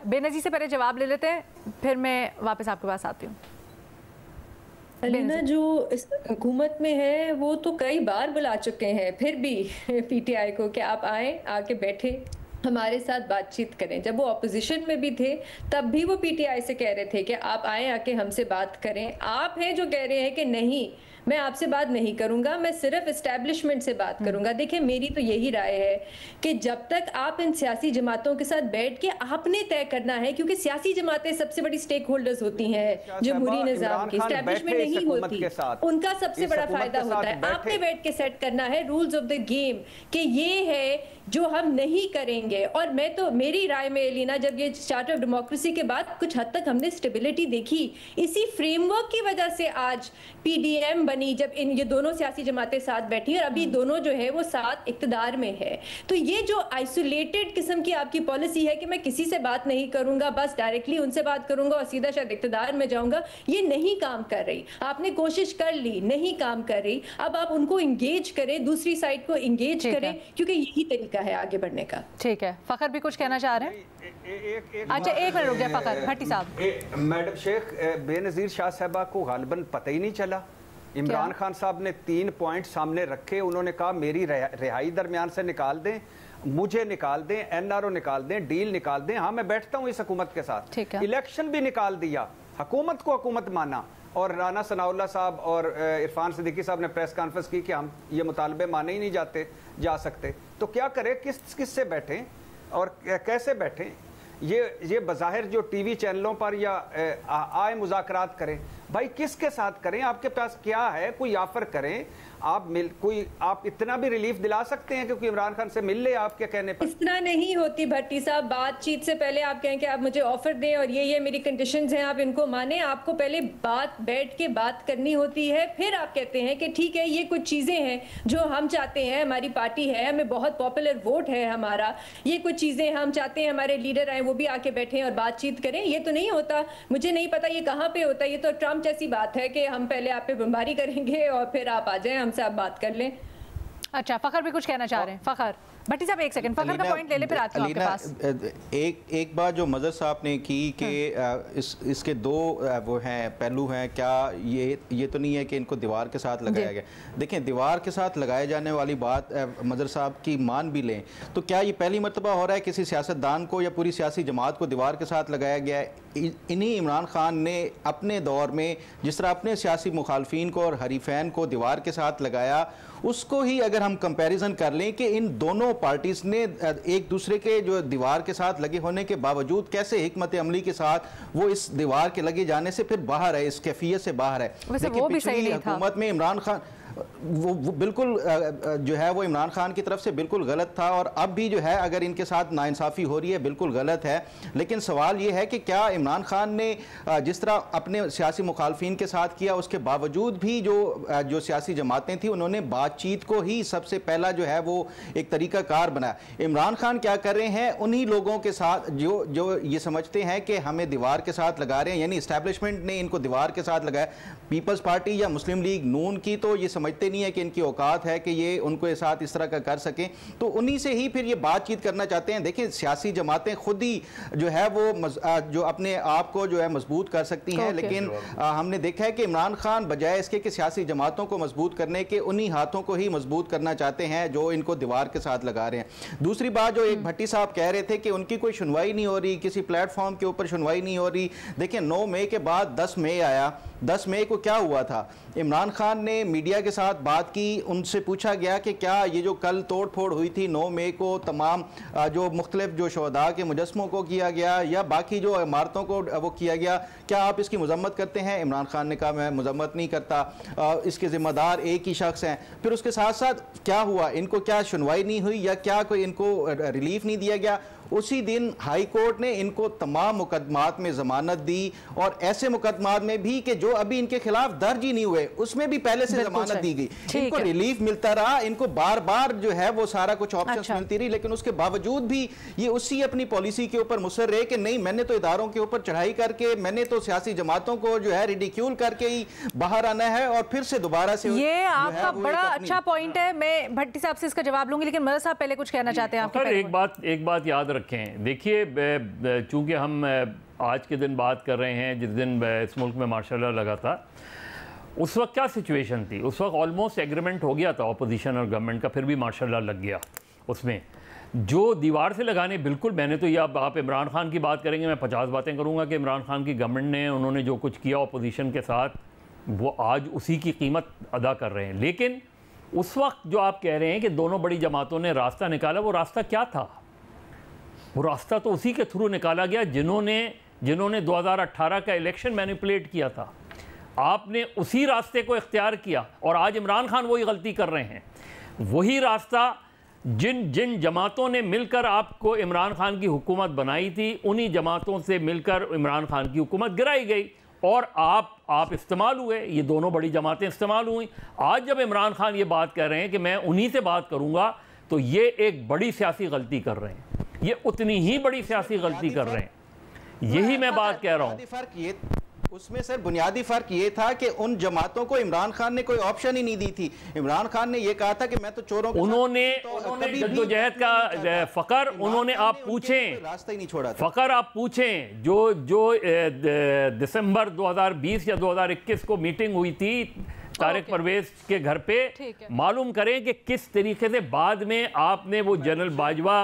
बेनज़ीर से पहले जवाब ले लेते हैं, फिर मैं वापस आपके पास आती हूँ। अलीना, जो इस हुकूमत में है वो तो कई बार बुला चुके हैं फिर भी पीटीआई को कि आप आए, आके बैठे, हमारे साथ बातचीत करें। जब वो ऑपोजिशन में भी थे तब भी वो पीटीआई से कह रहे थे कि आप आए, आके हमसे बात करें। आप हैं जो कह रहे हैं कि नहीं, मैं आपसे बात नहीं करूंगा, मैं सिर्फ एस्टैब्लिशमेंट से बात करूंगा। देखिए, मेरी तो यही राय है कि जब तक आप इन सियासी जमातों के साथ बैठ के आपने तय करना है, क्योंकि सियासी जमातें सबसे बड़ी स्टेक होल्डर्स होती हैं जमहूरी निजाम की, एस्टैब्लिशमेंट नहीं होती, उनका सबसे बड़ा फायदा होता है। आपने बैठ के सेट करना है रूल्स ऑफ द गेम कि ये है जो हम नहीं करेंगे। और मैं तो, मेरी राय में एलिना, जब ये चार्टर ऑफ डेमोक्रेसी के बाद कुछ हद तक हमने स्टेबिलिटी देखी, इसी फ्रेमवर्क की वजह से आज पीडीएम बनी, जब ये दोनों सियासी जमातें साथ बैठी और अभी दोनों जो है वो साथ इक्तदार में है। तो ये जो आइसोलेटेड किस्म की आपकी पॉलिसी है कि मैं किसी से बात नहीं करूंगा, बस डायरेक्टली उनसे बात करूंगा और सीधा शायद इक्तदार में जाऊंगा, ये नहीं काम कर रही। आपने कोशिश कर ली, नहीं काम कर रही। अब आप उनको इंगेज करें, दूसरी साइड को इंगेज करें, क्योंकि यही तरीका है आगे बढ़ने का। ठीक है, फखर भी कुछ कहना चाह रहे हैं? अच्छा, एक मिनट रुक जाए फखर, भट्टी साहब। मैडम शेख, बेनज़ीर शाह साहबा को गालिबन पता ही नहीं चला। इमरान खान साहब ने 3 पॉइंट सामने रखे, उन्होंने कहा मेरी रिहाई दरमियान से निकाल दें, मुझे निकाल दें, एनआरओ निकाल दें, डील निकाल दें, हाँ मैं बैठता हूँ इस हुकूमत के साथ। इलेक्शन भी निकाल दिया, हुकूमत को हुकूमत माना। और राना सनाउल्लाह साहब और इरफान सिद्दीकी साहब ने प्रेस कॉन्फ्रेंस की कि हम ये मुतालबे माने ही नहीं जा सकते। तो क्या करें, किस से बैठें और कैसे बैठें? ये बज़ाहिर जो टीवी चैनलों पर या आए मुज़ाकरात करें, भाई किसके साथ करें? आपके पास क्या है? कोई ऑफर करें, आप इतना भी रिलीफ दिला सकते हैं क्योंकि इमरान खान से मिल ले आपके कहने पर। इस तरह नहीं होती भट्टी साहब। बातचीत से पहले आप कहें कि आप मुझे ऑफर दें और ये मेरी कंडीशंस हैं, आप इनको माने। आपको पहले बैठ के बात करनी होती है, फिर आप कहते हैं कि ठीक है, ये कुछ चीजें हैं जो हम चाहते हैं, हमारी पार्टी है, हमें बहुत पॉपुलर वोट है हमारा, ये कुछ चीजें हम चाहते हैं हमारे लीडर आए, वो भी आके बैठे और बातचीत करें। ये तो नहीं होता। मुझे नहीं पता ये कहाँ पे होता है। ये तो ट्रम्प जैसी बात है कि हम पहले आप पे बमबारी करेंगे और फिर आप आ जाएं, हमसे आप बात कर लें। अच्छा, फखर भी कुछ कहना चाह रहे हैं। फखर, भट्टी साहब एक सेकंड, फखर का पॉइंट ले ले, फिर आते हैं आपके पास। एक बात जो मजर साहब ने की कि इसके 2 वो हैं पहलू हैं, क्या ये तो नहीं है कि इनको दीवार के साथ लगाया गया। देखें, दीवार के साथ लगाए जाने वाली बात मजर साहब की मान भी लें तो क्या ये पहली मरतबा हो रहा है किसी सियासतदान को या पूरी सियासी जमात को दीवार के साथ लगाया गया है? इन्हीं इमरान खान ने अपने दौर में जिस तरह अपने सियासी मुखालफिन को और हरीफैन को दीवार के साथ लगाया, उसको ही अगर हम कंपैरिजन कर लें कि इन दोनों पार्टीज ने एक दूसरे के जो दीवार के साथ लगे होने के बावजूद कैसे हिकमत अमली के साथ वो इस दीवार के लगे जाने से फिर बाहर है, इस कैफियत से बाहर है। देखिए, पिछली हुकूमत में इमरान खान वो बिल्कुल जो है वो इमरान खान की तरफ से बिल्कुल गलत था, और अब भी जो है अगर इनके साथ नाइंसाफ़ी हो रही है बिल्कुल गलत है। लेकिन सवाल ये है कि क्या इमरान खान ने जिस तरह अपने सियासी मुखालफिन के साथ किया, उसके बावजूद भी जो सियासी जमातें थी उन्होंने बातचीत को ही सबसे पहला जो है वो एक तरीक़ाकार बनाया। इमरान खान क्या कर रहे हैं, उन्हीं लोगों के साथ जो ये समझते हैं कि हमें दीवार के साथ लगा रहे हैं, यानी इस्टेब्लिशमेंट ने इनको दीवार के साथ लगाया। पीपल्स पार्टी या मुस्लिम लीग नून की तो ये समझते नहीं है कि इनकी औकात है कि ये उनको साथ इस तरह का कर सकें, तो उन्हीं से ही फिर ये बातचीत करना चाहते हैं। देखिए, सियासी जमातें खुद ही जो है वो जो अपने आप को जो है मजबूत कर सकती हैं, लेकिन हमने देखा है कि इमरान खान बजाय इसके कि सियासी जमातों को मजबूत करने के, उन्हीं हाथों को ही मजबूत करना चाहते हैं जो इनको दीवार के साथ लगा रहे हैं। दूसरी बात जो एक भट्टी साहब कह रहे थे कि उनकी कोई सुनवाई नहीं हो रही, किसी प्लेटफॉर्म के ऊपर सुनवाई नहीं हो रही। देखिए, 9 मई के बाद 10 मई आया। 10 मई को क्या हुआ था? इमरान खान ने मीडिया के साथ बात की, उनसे पूछा गया कि क्या ये जो कल तोड़ फोड़ हुई थी 9 मई को, तमाम जो मुख्तलिफ जो शोहदा के मुजस्मों को किया गया या बाकी जो इमारतों को वो किया गया, क्या आप इसकी मजम्मत करते हैं? इमरान खान ने कहा मैं मजम्मत नहीं करता, इसके ज़िम्मेदार एक ही शख्स हैं। फिर उसके साथ साथ क्या हुआ, इनको क्या सुनवाई नहीं हुई या क्या कोई इनको रिलीफ नहीं दिया गया? उसी दिन हाई कोर्ट ने इनको तमाम मुकदमात में जमानत दी, और ऐसे मुकदमात में भी कि जो अभी इनके खिलाफ दर्ज ही नहीं हुए उसमें भी पहले से जमानत दी गई। इनको रिलीफ मिलता रहा, इनको बार बार जो है वो सारा कुछ ऑप्शंस मिलती रही, लेकिन उसके बावजूद भी ये उसी अपनी पॉलिसी के ऊपर मुसर रहे कि नहीं, मैंने तो इदारों के ऊपर चढ़ाई करके, मैंने तो सियासी जमातों को जो है रिडिक्यूल करके ही बाहर आना है और फिर से दोबारा से। ये आपका बड़ा अच्छा पॉइंट है, मैं भट्टी साहब से इसका जवाब लूंगी, लेकिन मदर साहब पहले कुछ कहना चाहते हैं। एक बात याद रखें, देखिए चूँकि हम आज के दिन बात कर रहे हैं जिस दिन इस मुल्क में मार्शल लॉ लगा था, उस वक्त क्या सिचुएशन थी? उस वक्त ऑलमोस्ट एग्रीमेंट हो गया था अपोजिशन और गवर्नमेंट का, फिर भी मार्शल लॉ लग गया। उसमें जो दीवार से लगाने, बिल्कुल मैंने तो ये आप इमरान खान की बात करेंगे, मैं 50 बातें करूँगा कि इमरान खान की गवर्नमेंट ने, उन्होंने जो कुछ किया अपोजिशन के साथ, वो आज उसी की कीमत अदा कर रहे हैं। लेकिन उस वक्त जो आप कह रहे हैं कि दोनों बड़ी जमातों ने रास्ता निकाला, वो रास्ता क्या था? वो रास्ता तो उसी के थ्रू निकाला गया जिन्होंने 2018 का इलेक्शन मैनिपुलेट किया था। आपने उसी रास्ते को इख्तियार किया और आज इमरान खान वही गलती कर रहे हैं। वही रास्ता जिन जमातों ने मिलकर आपको इमरान खान की हुकूमत बनाई थी, उन्हीं जमातों से मिलकर इमरान खान की हुकूमत गिराई गई और आप इस्तेमाल हुए, ये दोनों बड़ी जमातें इस्तेमाल हुई। आज जब इमरान खान ये बात कर रहे हैं कि मैं उन्हीं से बात करूंगा, तो ये एक बड़ी सियासी गलती कर रहे हैं, ये उतनी ही बड़ी सियासी गलती कर रहे हैं। यही मैं बात कह रहा हूँ। उसमें सर बुनियादी फर्क ये था कि उन जमातों को इमरान खान ने कोई ऑप्शन ही नहीं दी थी। इमरान खान ने ये कहा था कि मैं तो चोरों के उन्होंने जद्दोजहद का फकर, उन्होंने आप पूछें, रास्ता ही नहीं छोड़ा था। फकर आप पूछें, जो दिसंबर 2020 या 2021 को मीटिंग हुई थी तारिक परवेज के घर पे, मालूम करें कि किस तरीके से बाद में आपने वो जनरल बाजवा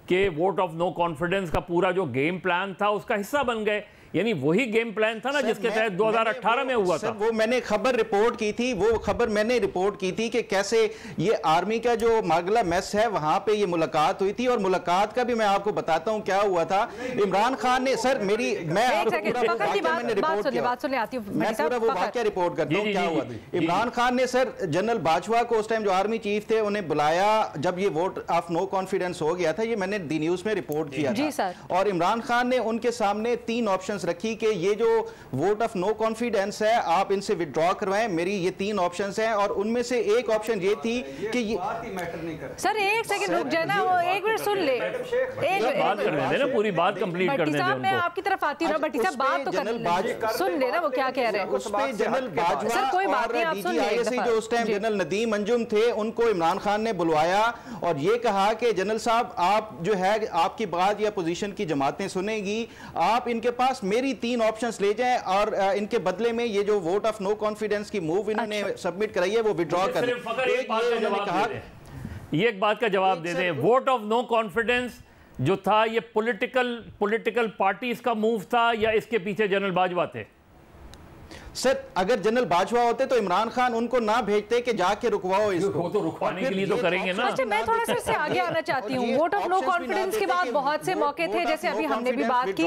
के वोट ऑफ नो कॉन्फिडेंस का पूरा जो गेम प्लान था उसका हिस्सा बन गए। यानी वही गेम प्लान था ना जिसके तहत 2018 में हुआ था। वो मैंने खबर रिपोर्ट की थी, वो खबर मैंने रिपोर्ट की थी कि कैसे ये आर्मी का जो मागला मेस है वहां पे ये मुलाकात हुई थी। और मुलाकात का भी मैं आपको बताता हूं क्या हुआ था। इमरान खान ने सर मैं पूरा वो वाकया रिपोर्ट करता हूं क्या हुआ। इमरान खान ने सर जनरल बाजवा को, उस टाइम जो आर्मी चीफ थे, उन्हें बुलाया जब ये वोट ऑफ नो कॉन्फिडेंस हो गया था। ये मैंने दी न्यूज में रिपोर्ट किया था। और इमरान खान ने उनके सामने 3 ऑप्शंस रखी कि ये जो वोट ऑफ नो कॉन्फिडेंस है आप इनसे विड्रॉ करवाएं। मेरी ये 3 ऑप्शंस हैं और उनमें से एक ऑप्शन ये थी कि ये बात ही मैटर नहीं करती। सर एक सेकंड रुक जाए ना, वो एक मिनट सुन ले, एक बात करने देना, पूरी बात कंप्लीट करने दें उनको। मैं आपकी तरफ आती हूं ना, भट्टी साहब बात तो कर सुन लेना वो क्या कह रहे हैं। उस पे जनरल बाजवा सर कोई बात नहीं, आप सुन DGIC जो उस टाइम जनरल नदीम अंजुम थे, उनको इमरान खान ने बुलवाया और ये कहा कि जनरल साहब आप जो है आपकी बात या पोजीशन की जमातें सुनेगी, आप इनके पास मेरी 3 ऑप्शंस ले जाएं और इनके बदले में ये जो वोट ऑफ नो कॉन्फिडेंस की मूव इन्होंने सबमिट कराई है वो विड्रॉ करें। ये एक बात का जवाब दे दें, वोट ऑफ नो कॉन्फिडेंस जो था ये पॉलिटिकल पार्टीज का मूव था या इसके पीछे जनरल बाजवा थे? सर अगर जनरल बाजवा होते तो इमरान खान उनको ना भेजते कि जाके रुकवाओ इसको। वो तो रुकवाने के लिए तो करेंगे ना। अच्छा मैं थोड़ा सा इससे आगे आना चाहती हूँ। वोट ऑफ नो कॉन्फिडेंस के बाद बहुत से मौके थे, जैसे अभी हमने भी बात की।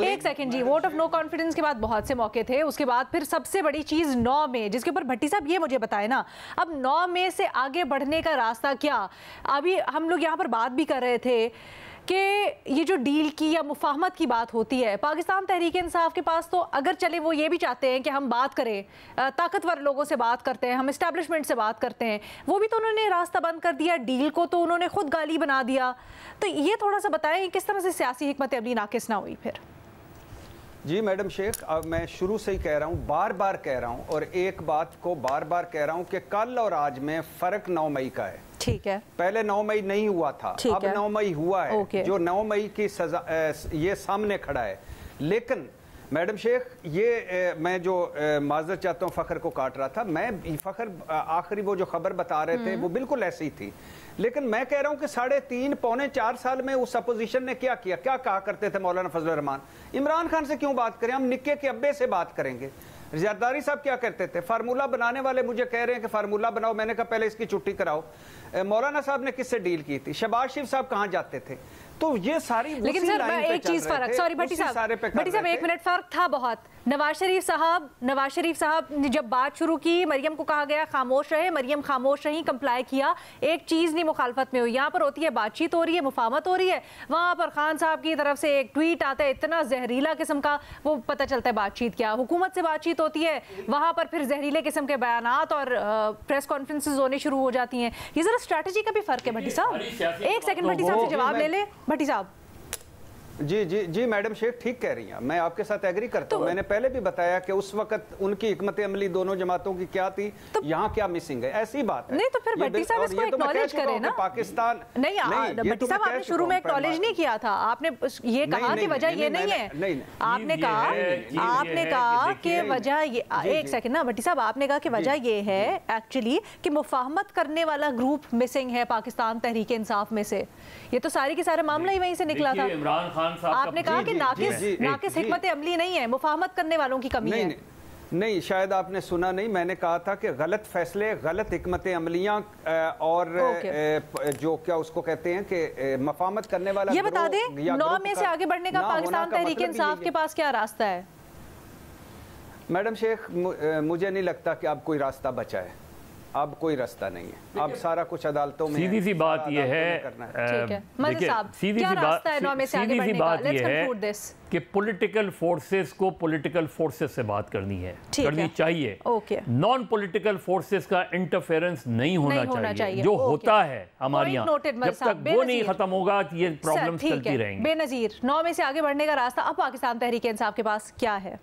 एक सेकंड जी, वोट ऑफ नो कॉन्फिडेंस के बाद बहुत से मौके थे। उसके बाद फिर सबसे बड़ी चीज 9 मई, जिसके ऊपर भट्टी साहब ये मुझे बताए ना, अब 9 मई से आगे बढ़ने का रास्ता क्या? अभी हम लोग यहाँ पर बात भी कर रहे थे कि ये जो डील की या मुफाहमत की बात होती है, पाकिस्तान तहरीक इंसाफ के पास तो अगर चले वो ये भी चाहते हैं कि हम बात करें, ताकतवर लोगों से बात करते हैं, हम इस्टेब्लिशमेंट से बात करते हैं, वो भी तो उन्होंने रास्ता बंद कर दिया। डील को तो उन्होंने खुद गाली बना दिया। तो ये थोड़ा सा बताएं किस तरह से सियासी हिकमत अमली नाकिस ना हुई फिर। जी मैडम शेख, अब मैं शुरू से ही कह रहा हूँ, बार बार कह रहा हूँ और एक बात को बार बार कह रहा हूँ कि कल और आज में फ़र्क 9 मई का है। ठीक है, पहले 9 मई नहीं हुआ था, अब 9 मई हुआ है। जो 9 मई की सजा ये सामने खड़ा है। लेकिन मैडम शेख ये मैं जो माजरत चाहता हूँ, फ़खर को काट रहा था मैं। फ़खर आखिरी वो जो खबर बता रहे थे वो बिल्कुल ऐसी ही थी। लेकिन मैं कह रहा हूं कि 3.5 पौने 4 साल में उस अपोजिशन ने क्या किया? क्या कहा करते थे मौलाना फजल रहमान, इमरान खान से क्यों बात करें, हम निक्के के अब्बे से बात करेंगे। जरदारी साहब क्या करते थे? फार्मूला बनाने वाले मुझे कह रहे हैं कि फार्मूला बनाओ। मैंने कहा पहले इसकी छुट्टी कराओ। मौलाना साहब ने किससे डील की थी? शहबाज शरीफ साहब कहाँ जाते थे? तो ये सारी, लेकिन सर एक चीज फर्क, सॉरी भट्टी साहब 1 मिनट फर्क था बहुत। नवाज शरीफ साहब ने जब बात शुरू की, मरियम को कहा गया खामोश रहे, मरियम खामोश रही, कंप्लाई किया, एक चीज नहीं मुखालफत में हुई। यहाँ पर होती है बातचीत हो रही है, मुफाहमत हो रही है, वहां पर खान साहब की तरफ से एक ट्वीट आता है इतना जहरीला किस्म का, वो पता चलता है बातचीत क्या। हुकूमत से बातचीत होती है, वहां पर फिर जहरीले किस्म के बयानात और प्रेस कॉन्फ्रेंसेज होने शुरू हो जाती हैं। ये जरा स्ट्रेटजी का भी फर्क है भट्टी साहब। एक सेकंड भट्टी साहब से जवाब ले ले। भट्टी साहब, सारी सियासत जी जी जी मैडम शेख ठीक कह रही हैं, मैं आपके साथ एग्री करता हूँ। मैंने पहले भी बताया कि उस वक्त उनकी हिकमत अमली दोनों जमातों की क्या थी, यहाँ क्या मिसिंग है, ऐसी बात है। नहीं तो फिर भट्टी साहब इसको एक्नॉलेज करें ना। पाकिस्तान नहीं भट्टी साहब आपने शुरू में एक्नॉलेज नहीं किया था, आपने ये कहा कि वजह ये नहीं है। आपने कहा कि वजह ये, एक सेकंड ना भट्टी साहब, आपने कहा कि वजह ये है एक्चुअली कि मुफाहमत करने वाला ग्रुप मिसिंग है पाकिस्तान तहरीक इंसाफ में से। ये तो सारे के सारे मामला ही वहीं से निकला था। इमरान खान साहब आपने कहा कि नाकिस हिकमत अमली नहीं है, मुफाहमत करने वालों की कमी है। नहीं शायद आपने सुना नहीं, मैंने कहा था कि गलत फैसले, गलत हिकमत अमलियां और जो क्या उसको कहते हैं कि मुफाहमत करने वाला। ये बता दें 9 में से आगे बढ़ने का पाकिस्तान तहरीक इंसाफ के पास क्या रास्ता है? मैडम शेख मुझे नहीं लगता कि अब कोई रास्ता बचा है, अब कोई रास्ता नहीं है, अब सारा कुछ अदालतों में। सीधी सी बात यह है, सीधी सी बात यह है कि पॉलिटिकल फोर्सेस को पॉलिटिकल फोर्सेस से बात करनी चाहिए। नॉन पॉलिटिकल फोर्सेस का इंटरफेरेंस नहीं होना चाहिए। जो होता है हमारे यहाँ, जब तक वो नहीं खत्म होगा ये प्रॉब्लम चलती रहेंगी। बेनजीर 9 में से आगे बढ़ने का रास्ता अब पाकिस्तान तहरीक इंसाफ के पास क्या है?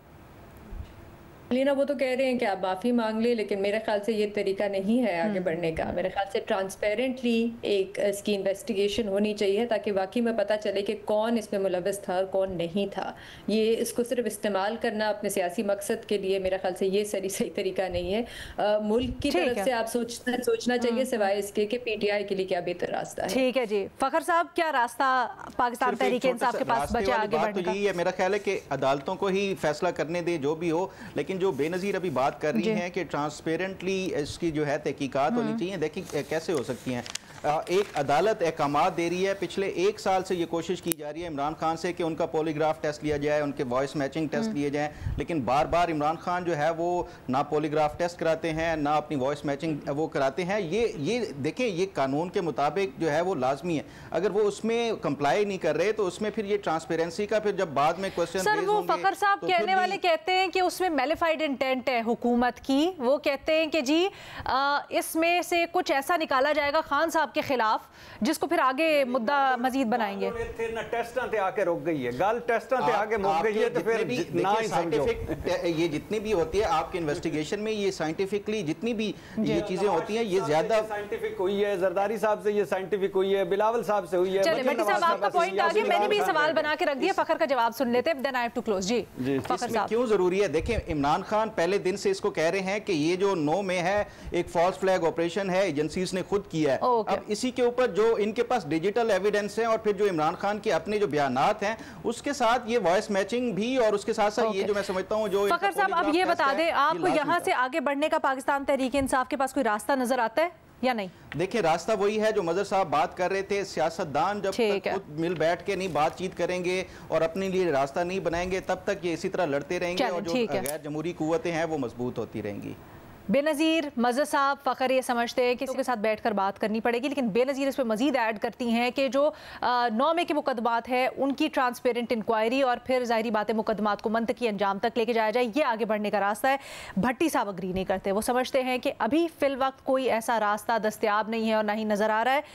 लीना वो तो कह रहे हैं कि आप माफ़ी मांग ले, लेकिन मेरे ख्याल से ये तरीका नहीं है आगे बढ़ने का। मेरे ख्याल से ट्रांसपेरेंटली एक इसकी इन्वेस्टिगेशन होनी चाहिए ताकि वाकई में पता चले कि कौन इसमें मुलव्वस था और कौन नहीं था। ये इसको सिर्फ इस्तेमाल करना अपने सियासी मकसद के लिए, मेरे ख्याल से ये सही तरीका नहीं है। मुल्क की तरफ से आप सोचना चाहिए सिवाय इसके कि PTI के लिए क्या बेहतर रास्ता है। ठीक है जी, फखर साहब क्या रास्ता पाकिस्तान तहरीक इंसाफ के पास बचा आगे बढ़ने का? यही है, मेरा ख्याल है कि अदालतों को ही फैसला करने दे जो भी हो, लेकिन जो बेनज़ीर अभी बात कर रही हैं कि ट्रांसपेरेंटली इसकी जो है तहकीकात होनी चाहिए। देखिए कैसे हो सकती हैं, एक अदालत अहकामात दे रही है, पिछले 1 साल से ये कोशिश की जा रही है इमरान खान से कि उनका पॉलीग्राफ टेस्ट लिया जाए, उनके वॉइस मैचिंग टेस्ट लिए जाएं, लेकिन बार बार इमरान खान जो है वो ना पॉलीग्राफ टेस्ट कराते हैं ना अपनी वॉइस मैचिंग वो कराते हैं। ये देखें, ये कानून के मुताबिक जो है वो लाजमी है, अगर वो उसमें कंप्लाई नहीं कर रहे तो उसमें फिर ये ट्रांसपेरेंसी का फिर जब बाद में क्वेश्चन सर वो फखर साहब कहने वाले कहते हैं कि उसमें मेलिफाइड इंटेंट है हुकूमत की। वो कहते हैं कि जी इसमें से कुछ ऐसा निकाला जाएगा खान साहब के खिलाफ जिसको फिर आगे मुद्दा मजीद बनाएंगे। टेस्टां ते आके रुक गई है गल, टेस्टां ते आगे मुक गई है तो फिर ना ही साइंटिफिक ये जितनी भी होती है आपके इन्वेस्टिगेशन में, ये साइंटिफिकली जितनी भी ये चीजें होती हैं ये ज्यादा साइंटिफिक हुई है, जरदारी साहब से ये साइंटिफिक हुई है, बिलावल साहब से हुई है। चलिए भट्टी साहब आपका पॉइंट आ गया, मैंने भी सवाल बना के रख दिया, फखर का जवाब सुन लेते हैं, then I have to close. जी फखर साहब क्यों जरूरी है? देखें इमरान खान पहले दिन से इसको कह रहे हैं कि ये जो 9 में है एक फॉल्स फ्लैग ऑपरेशन है, एजेंसीज ने खुद किया है। अब इसी के ऊपर जो इनके पास डिजिटल एविडेंस है और फिर जो इमरान खान के अपने जो बयानात हैं उसके साथ ये वॉइस मैचिंग भी और उसके साथ साथ ये जो मैं समझता हूं जो फखर साहब अब ये बता दें आपको यहाँ से आगे बढ़ने का पाकिस्तान तहरीक इंसाफ के पास कोई रास्ता नजर आता है या नहीं? देखिए रास्ता वही है जो मजहर साहब बात कर रहे थे, सियासतदान जब तक खुद मिल बैठ के नहीं बातचीत करेंगे और अपने लिए रास्ता नहीं बनाएंगे तब तक ये इसी तरह लड़ते रहेंगे और जो गैर जमहूरी कुव्वतें हैं वो मजबूत होती रहेंगी। बेनज़ीर मज़हर साहब फ़खर ये समझते हैं कि इसके साथ बैठकर बात करनी पड़ेगी, लेकिन बेनज़ीर इस पर मज़ीद ऐड करती हैं कि जो 9 में के मुकदमात है उनकी ट्रांसपेरेंट इंक्वायरी और फिर ज़ाहिरी बात है मुकदमात को मंतकी अंजाम तक लेके जाया जाए, ये आगे बढ़ने का रास्ता है। भट्टी साहब अग्री नहीं करते, वो समझते हैं कि अभी फ़िल वक्त कोई ऐसा रास्ता दस्तयाब नहीं है और ना ही नज़र आ रहा है।